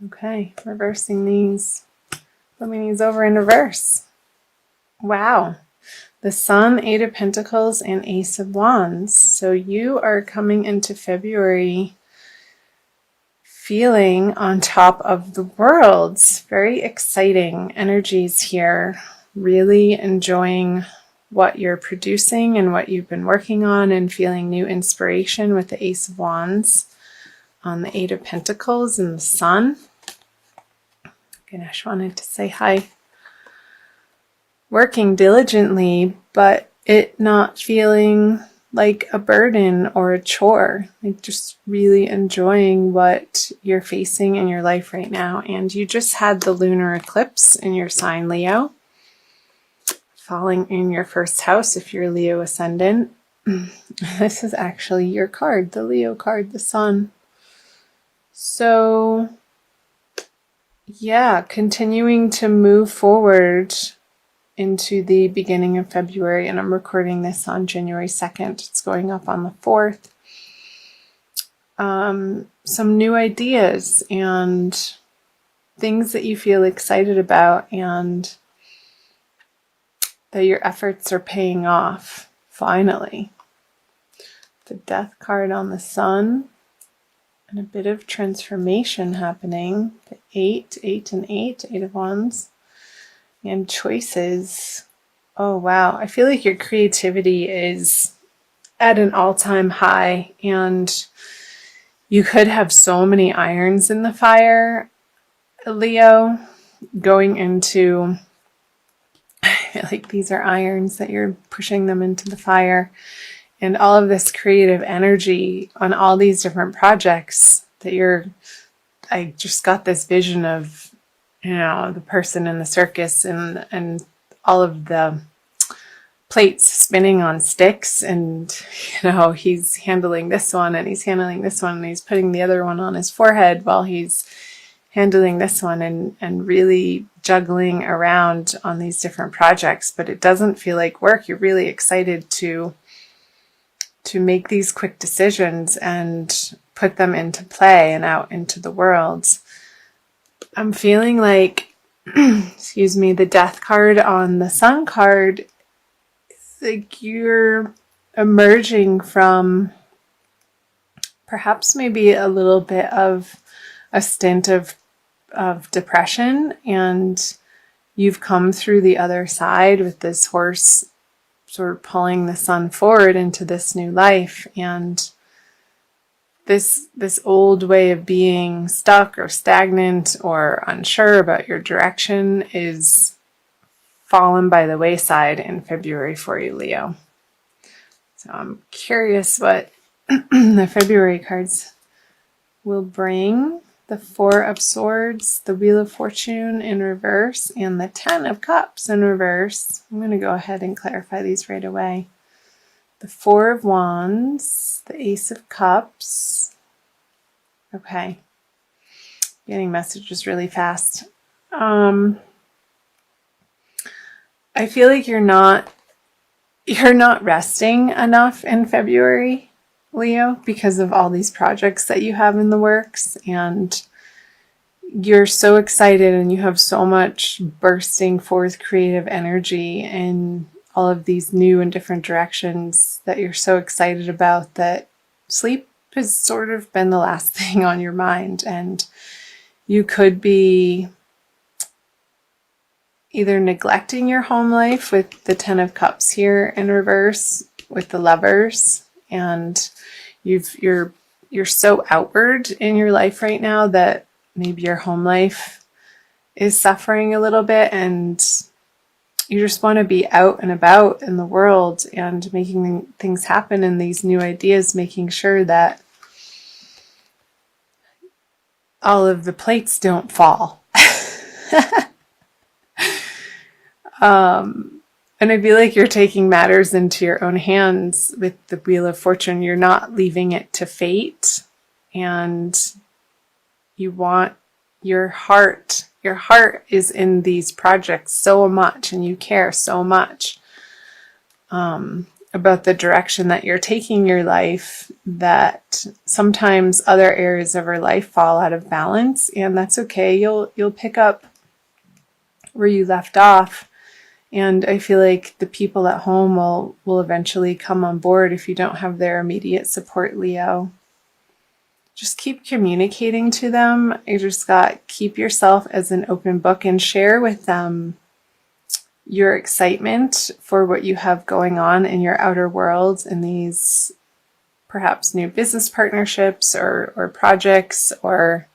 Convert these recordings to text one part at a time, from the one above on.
Okay, reversing these, flipping these over in reverse. Wow. The Sun, Eight of Pentacles, and Ace of Wands. So you are coming into February feeling on top of the world. Very exciting energies here. Really enjoying what you're producing and what you've been working on, and feeling new inspiration with the Ace of Wands on the Eight of Pentacles and the Sun. Ganesh wanted to say hi. Working diligently, but it not feeling like a burden or a chore. Like just really enjoying what you're facing in your life right now. And you just had the lunar eclipse in your sign, Leo, falling in your first house if you're Leo ascendant. This is actually your card, the Leo card, the Sun. So yeah, continuing to move forward into the beginning of February, and I'm recording this on January 2nd. It's going up on the 4th. Some new ideas and things that you feel excited about, and that your efforts are paying off, finally. The Death card on the Sun, and a bit of transformation happening. The 8 and 8 of Wands. And choices. Oh, wow. I feel like your creativity is at an all-time high, and you could have so many irons in the fire, Leo, going into, I feel like these are irons that you're pushing them into the fire, and all of this creative energy on all these different projects that I just got this vision of, the person in the circus and all of the plates spinning on sticks, and, he's handling this one and he's handling this one and he's putting the other one on his forehead while he's handling this one, and really juggling around on these different projects. But it doesn't feel like work. You're really excited to make these quick decisions and put them into play and out into the world. I'm feeling like, excuse me, the Death card on the Sun card, like you're emerging from perhaps maybe a little bit of a stint of depression, and you've come through the other side with this horse sort of pulling the Sun forward into this new life. And this old way of being stuck or stagnant or unsure about your direction is fallen by the wayside in February for you, Leo. So I'm curious what the February cards will bring. The Four of Swords, the Wheel of Fortune in reverse, and the Ten of Cups in reverse. I'm going to go ahead and clarify these right away. The Four of Wands, the Ace of Cups. Okay. Getting messages really fast. I feel like you're not resting enough in February, Leo, because of all these projects that you have in the works, and you're so excited and you have so much bursting forth creative energy and all of these new and different directions that you're so excited about, that sleep has sort of been the last thing on your mind. And you could be either neglecting your home life with the Ten of Cups here in reverse with the Lovers, and you're so outward in your life right now that maybe your home life is suffering a little bit, and you just want to be out and about in the world and making things happen, and these new ideas, making sure that all of the plates don't fall. And I feel like you're taking matters into your own hands with the Wheel of Fortune. You're not leaving it to fate, and you want your heart is in these projects so much, and you care so much. about the direction that you're taking your life, that sometimes other areas of our life fall out of balance, and that's okay. You'll pick up where you left off. And I feel like the people at home will eventually come on board if you don't have their immediate support, Leo. Just keep communicating to them. You just keep yourself as an open book and share with them your excitement for what you have going on in your outer world in these perhaps new business partnerships or projects, or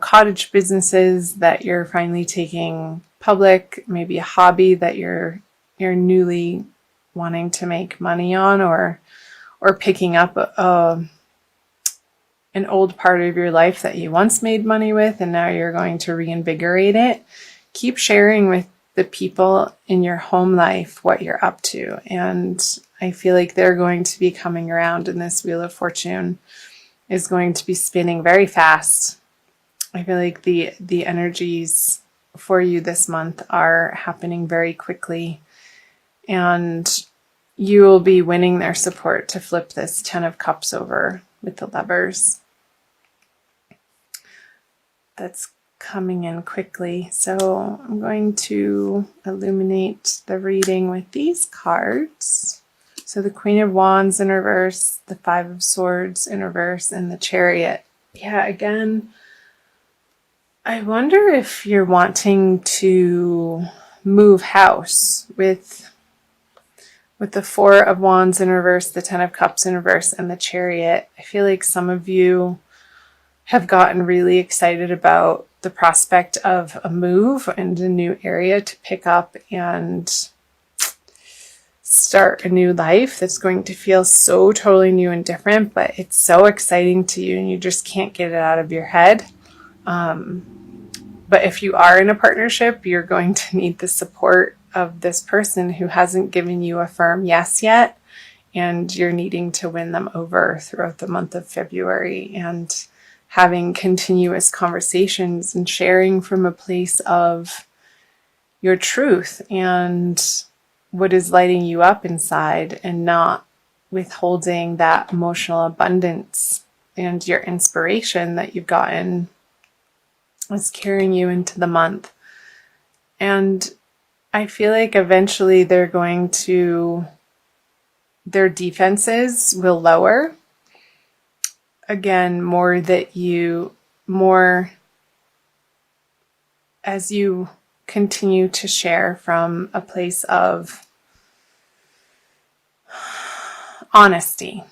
cottage businesses that you're finally taking public, maybe a hobby that you're newly wanting to make money on, or picking up an old part of your life that you once made money with and now you're going to reinvigorate it. Keep sharing with the people in your home life what you're up to, and I feel like they're going to be coming around, and this Wheel of Fortune is going to be spinning very fast. I feel like the energies for you this month are happening very quickly, and you will be winning their support to flip this 10 of Cups over with the Lovers. That's coming in quickly. So I'm going to illuminate the reading with these cards. So the Queen of Wands in reverse, the Five of Swords in reverse, and the Chariot. Yeah, again, I wonder if you're wanting to move house with the Four of Wands in reverse, the Ten of Cups in reverse, and the Chariot. I feel like some of you have gotten really excited about the prospect of a move and a new area to pick up and start a new life that's going to feel so totally new and different, but it's so exciting to you and you just can't get it out of your head. But if you are in a partnership, you're going to need the support of this person who hasn't given you a firm yes yet, and you're needing to win them over throughout the month of February, and having continuous conversations and sharing from a place of your truth and what is lighting you up inside, and not withholding that emotional abundance and your inspiration that you've gotten is carrying you into the month. And I feel like eventually their defenses will lower. Again, more as you continue to share from a place of honesty.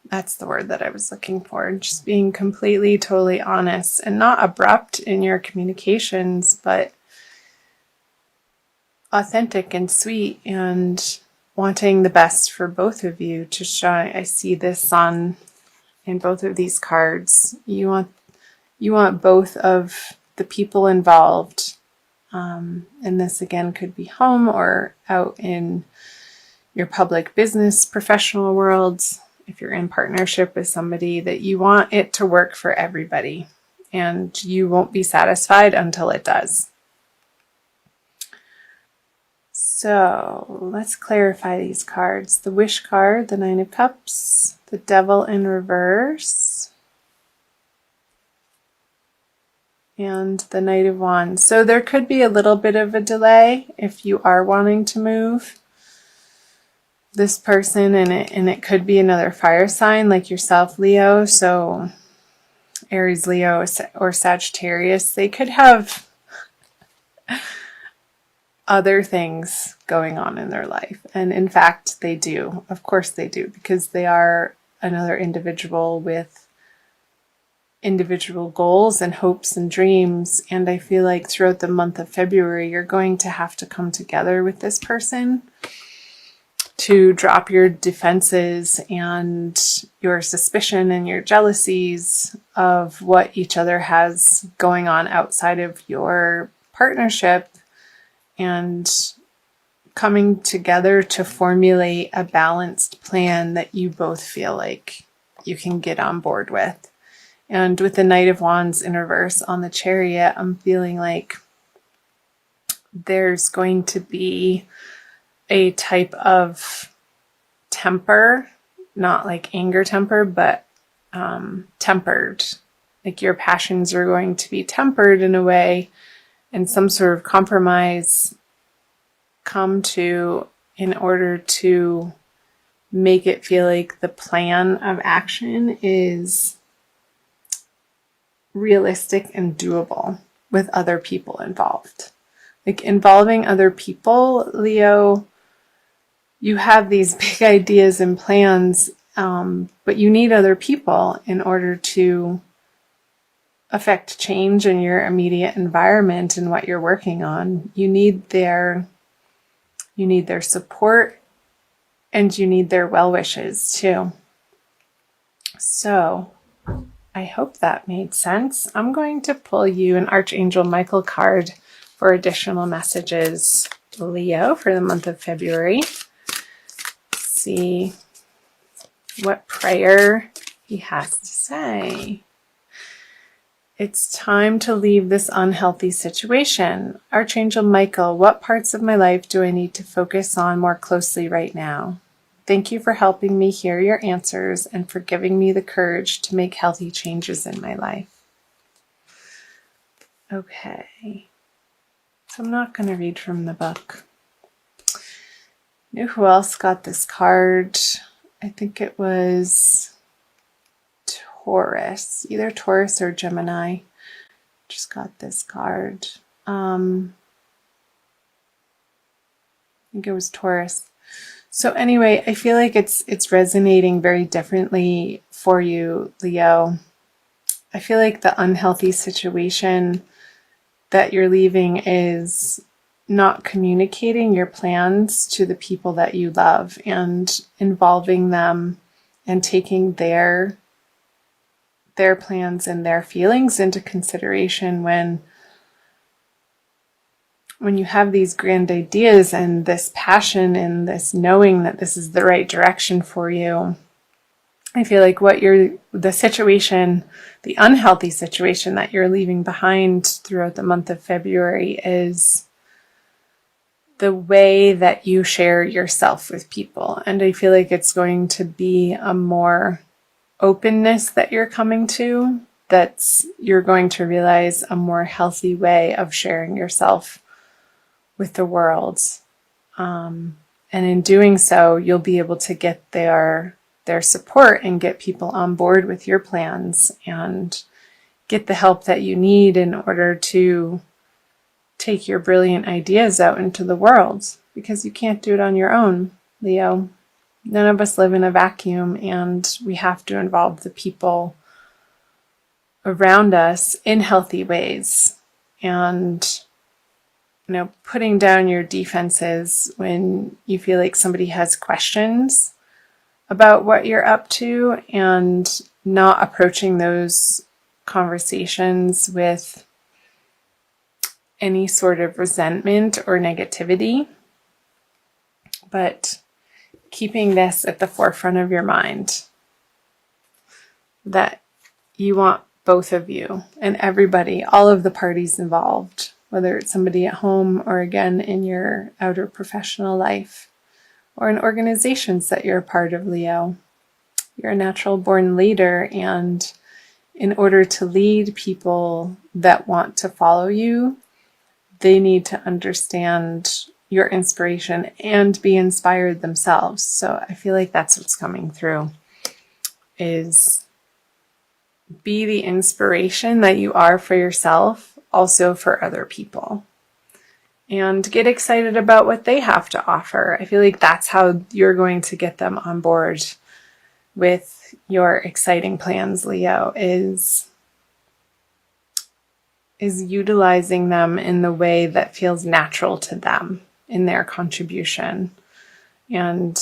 That's the word that I was looking for. Just being completely, totally honest and not abrupt in your communications, but authentic and sweet, and wanting the best for both of you to shine. I see the sun in both of these cards. You want both of the people involved, and this again could be home or out in your public business, professional worlds. If you're in partnership with somebody, that you want it to work for everybody, and you won't be satisfied until it does. So let's clarify these cards. The Wish card, the Nine of Cups, the Devil in reverse, and the Knight of Wands. So there could be a little bit of a delay if you are wanting to move this person, and it could be another fire sign like yourself, Leo. So Aries, Leo, or Sagittarius, they could have other things going on in their life. And in fact, they do. Of course they do, because they are another individual with individual goals and hopes and dreams. And I feel like throughout the month of February, you're going to have to come together with this person to drop your defenses and your suspicion and your jealousies of what each other has going on outside of your partnership, and coming together to formulate a balanced plan that you both feel like you can get on board with. And with the Knight of Wands in reverse on the Chariot, I'm feeling like there's going to be a type of temper, not like anger temper, but tempered. Like your passions are going to be tempered in a way, and some sort of compromise come to in order to make it feel like the plan of action is realistic and doable with other people involved. Like involving other people, Leo, you have these big ideas and plans, but you need other people in order to affect change in your immediate environment and what you're working on. You need their support, and you need their well wishes too. So I hope that made sense. I'm going to pull you an Archangel Michael card for additional messages, Leo, for the month of February. See what prayer he has to say. It's time to leave this unhealthy situation. Archangel Michael, what parts of my life do I need to focus on more closely right now? Thank you for helping me hear your answers and for giving me the courage to make healthy changes in my life. Okay, so I'm not going to read from the book. Who else got this card? I think it was Taurus, either Taurus or Gemini. Just got this card. I think it was Taurus. So anyway, I feel like it's resonating very differently for you, Leo. I feel like the unhealthy situation that you're leaving is not communicating your plans to the people that you love and involving them and taking their plans and their feelings into consideration when you have these grand ideas and this passion and this knowing that this is the right direction for you. I feel like the situation, the unhealthy situation that you're leaving behind throughout the month of February is the way that you share yourself with people. And I feel like it's going to be a more openness that you're coming to, you're going to realize a more healthy way of sharing yourself with the world. And in doing so, you'll be able to get their support and get people on board with your plans and get the help that you need in order to take your brilliant ideas out into the world, because you can't do it on your own, Leo. None of us live in a vacuum, and we have to involve the people around us in healthy ways. And putting down your defenses when you feel like somebody has questions about what you're up to, and not approaching those conversations with any sort of resentment or negativity, but keeping this at the forefront of your mind, that you want both of you and everybody, all of the parties involved, whether it's somebody at home or again in your outer professional life or in organizations that you're a part of, Leo. You're a natural born leader, and in order to lead people that want to follow you, they need to understand your inspiration and be inspired themselves. So I feel like that's what's coming through, is be the inspiration that you are for yourself, also for other people. And get excited about what they have to offer. I feel like that's how you're going to get them on board with your exciting plans, Leo, is utilizing them in the way that feels natural to them in their contribution. And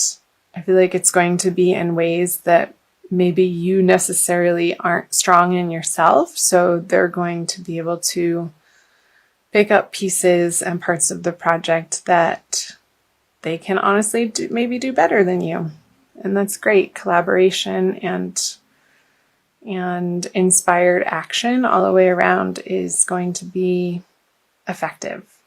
I feel like it's going to be in ways that maybe you necessarily aren't strong in yourself, so they're going to be able to pick up pieces and parts of the project that they can honestly do better than you. And that's great. Collaboration and inspired action all the way around is going to be effective.